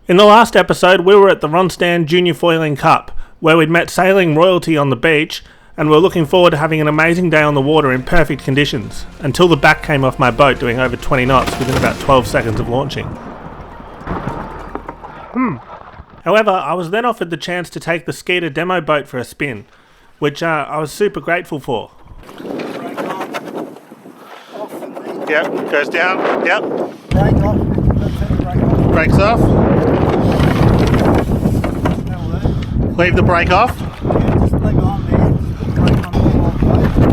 In the last episode, we were at the Ronstand Junior Foiling Cup, where we'd met sailing royalty on the beach, and we're looking forward to having an amazing day on the water in perfect conditions, until the back came off my boat doing over 20 knots within about 12 seconds of launching. However, I was then offered the chance to take the Skeeta demo boat for a spin, which I was super grateful for. Yep, goes down, yep. Brake off. Brakes off. Leave the brake off. Yeah, just leave it on there. Brake on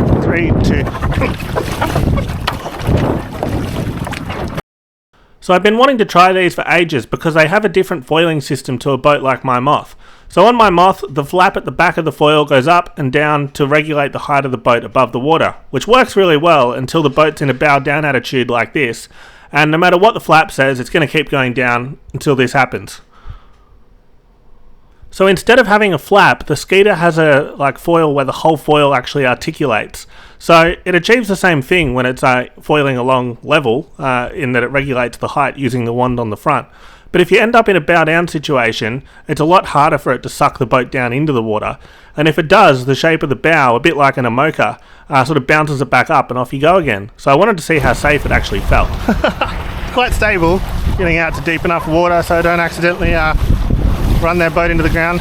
the 3, 2. So I've been wanting to try these for ages because they have a different foiling system to a boat like my Moth. So on my Moth, the flap at the back of the foil goes up and down to regulate the height of the boat above the water, which works really well until the boat's in a bow down attitude like this. And no matter what the flap says, it's going to keep going down until this happens. So instead of having a flap, the Skeeta has a foil where the whole foil actually articulates. So it achieves the same thing when it's foiling along level, in that it regulates the height using the wand on the front. But if you end up in a bow down situation, it's a lot harder for it to suck the boat down into the water. And if it does, the shape of the bow, a bit like an Amoka, sort of bounces it back up and off you go again. So I wanted to see how safe it actually felt. It's quite stable, getting out to deep enough water so I don't accidentally run their boat into the ground.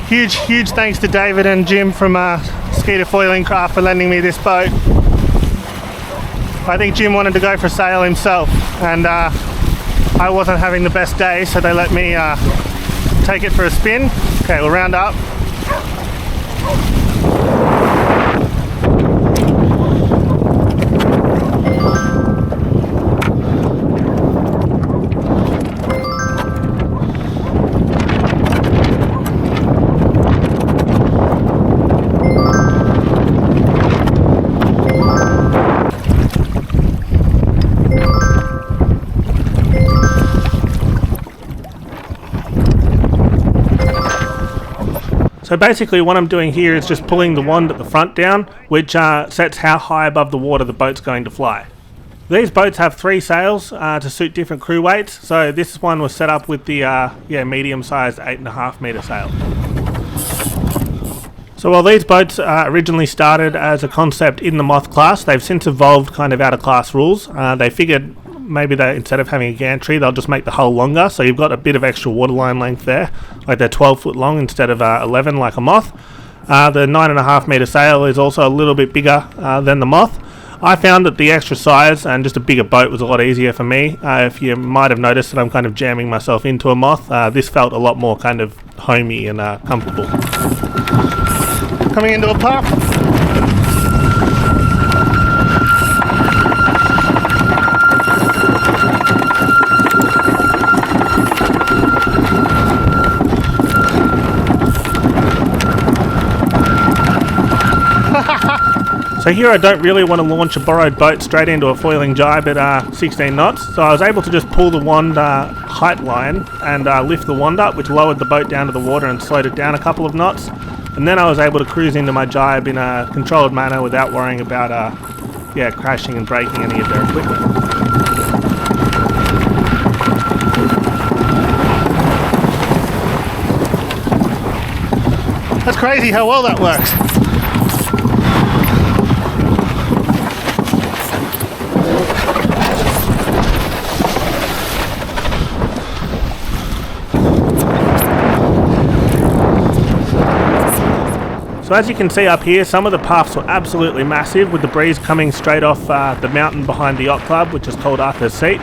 Huge thanks to David and Jim from Skeeta Foiling Craft for lending me this boat. I think Jim wanted to go for a sail himself, and I wasn't having the best day, so they let me take it for a spin. Okay, we'll round up. So basically what I'm doing here is just pulling the wand at the front down, which sets how high above the water the boat's going to fly. These boats have 3 sails to suit different crew weights, so this one was set up with the medium-sized 8.5 metre sail. So while these boats originally started as a concept in the Moth class, they've since evolved kind of out of class rules. They figured maybe they, instead of having a gantry, they'll just make the hull longer, so you've got a bit of extra waterline length there, like they're 12 foot long instead of 11 like a Moth. The 9.5 metre sail is also a little bit bigger than the Moth. I found that the extra size and just a bigger boat was a lot easier for me. If you might have noticed that I'm kind of jamming myself into a Moth, this felt a lot more kind of homey and comfortable. Coming into a puff. So here I don't really want to launch a borrowed boat straight into a foiling jibe at 16 knots, so I was able to just pull the wand height line and lift the wand up, which lowered the boat down to the water and slowed it down a couple of knots, and then I was able to cruise into my jibe in a controlled manner without worrying about crashing and breaking any of their equipment. That's crazy how well that works. So as you can see up here, some of the puffs were absolutely massive, with the breeze coming straight off the mountain behind the yacht club, which is called Arthur's Seat.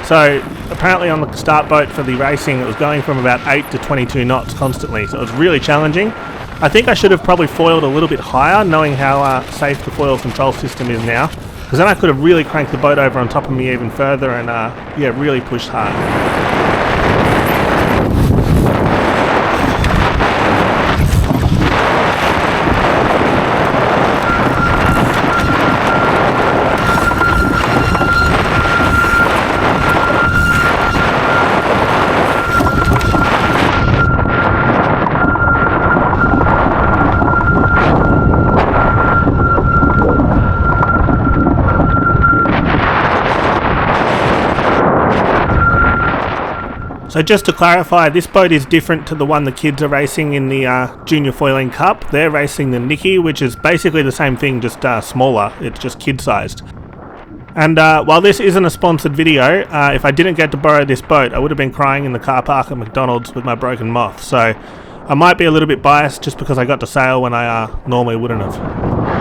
So apparently on the start boat for the racing, it was going from about 8 to 22 knots constantly, so it was really challenging. I think I should have probably foiled a little bit higher, knowing how safe the foil control system is now, because then I could have really cranked the boat over on top of me even further and really pushed hard. So just to clarify, this boat is different to the one the kids are racing in the Junior Foiling Cup. They're racing the Dinghy, which is basically the same thing, just smaller. It's just kid-sized. And while this isn't a sponsored video, if I didn't get to borrow this boat, I would have been crying in the car park at McDonald's with my broken moth. So I might be a little bit biased just because I got to sail when I normally wouldn't have.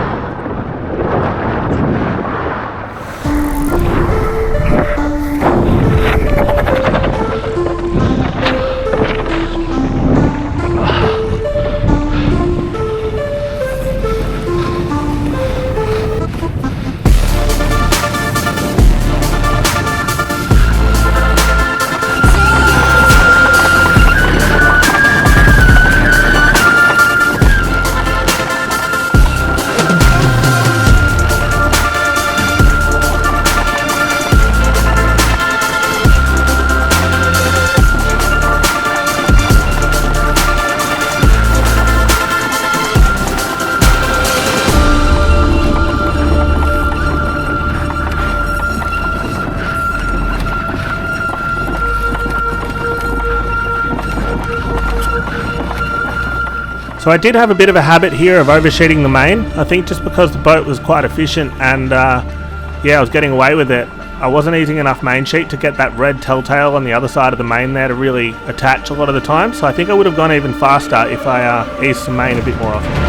So I did have a bit of a habit here of oversheeting the main. I think just because the boat was quite efficient and yeah, I was getting away with it. I wasn't using enough main sheet to get that red telltale on the other side of the main there to really attach a lot of the time. So I think I would have gone even faster if I eased some main a bit more often.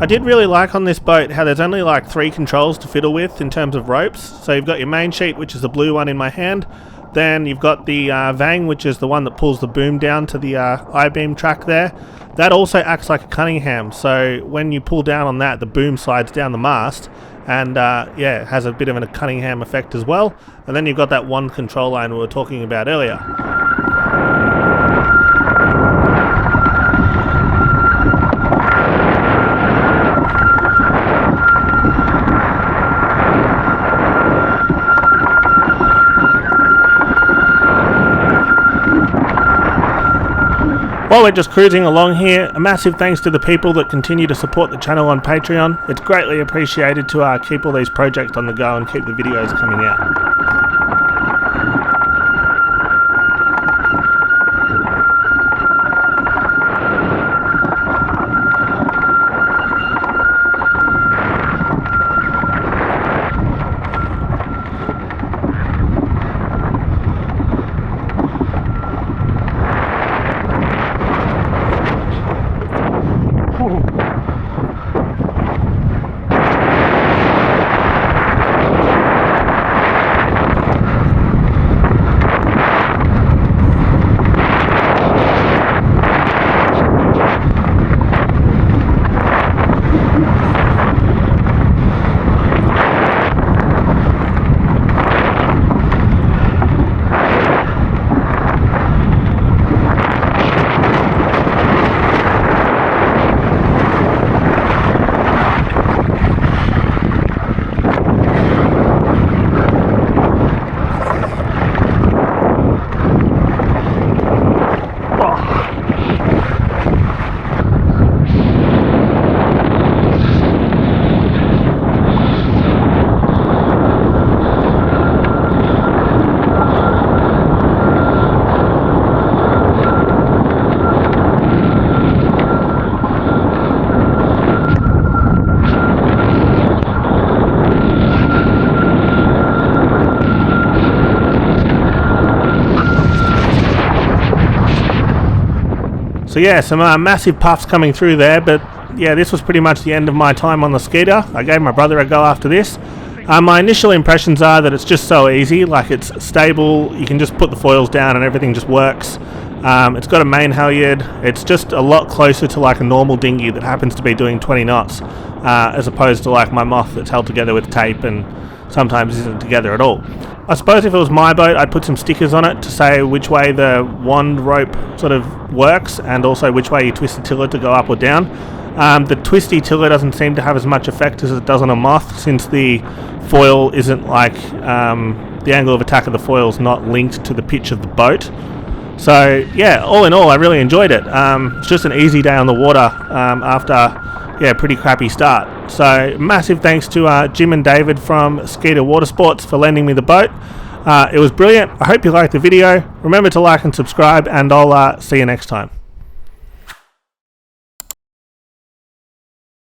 I did really like on this boat how there's only like 3 controls to fiddle with in terms of ropes. So you've got your main sheet, which is the blue one in my hand. Then you've got the Vang, which is the one that pulls the boom down to the I-beam track there. That also acts like a Cunningham. So when you pull down on that, the boom slides down the mast. And yeah, it has a bit of a Cunningham effect as well. And then you've got that one control line we were talking about earlier. While we're just cruising along here, a massive thanks to the people that continue to support the channel on Patreon. It's greatly appreciated to keep all these projects on the go and keep the videos coming out. So yeah, some massive puffs coming through there, but yeah, this was pretty much the end of my time on the Skeeta. I gave my brother a go after this. My initial impressions are that it's just so easy, like it's stable, you can just put the foils down and everything just works. It's got a main halyard. It's just a lot closer to like a normal dinghy that happens to be doing 20 knots, as opposed to like my Moth that's held together with tape and sometimes isn't together at all. I suppose if it was my boat, I'd put some stickers on it to say which way the wand rope sort of works and also which way you twist the tiller to go up or down. The twisty tiller doesn't seem to have as much effect as it does on a Moth, since the foil isn't like the angle of attack of the foil is not linked to the pitch of the boat. So yeah, all in all, I really enjoyed it. It's just an easy day on the water after a pretty crappy start. So massive thanks to Jim and David from Skeeta Watersports for lending me the boat. It was brilliant. I hope you liked the video. Remember to like and subscribe, and I'll see you next time.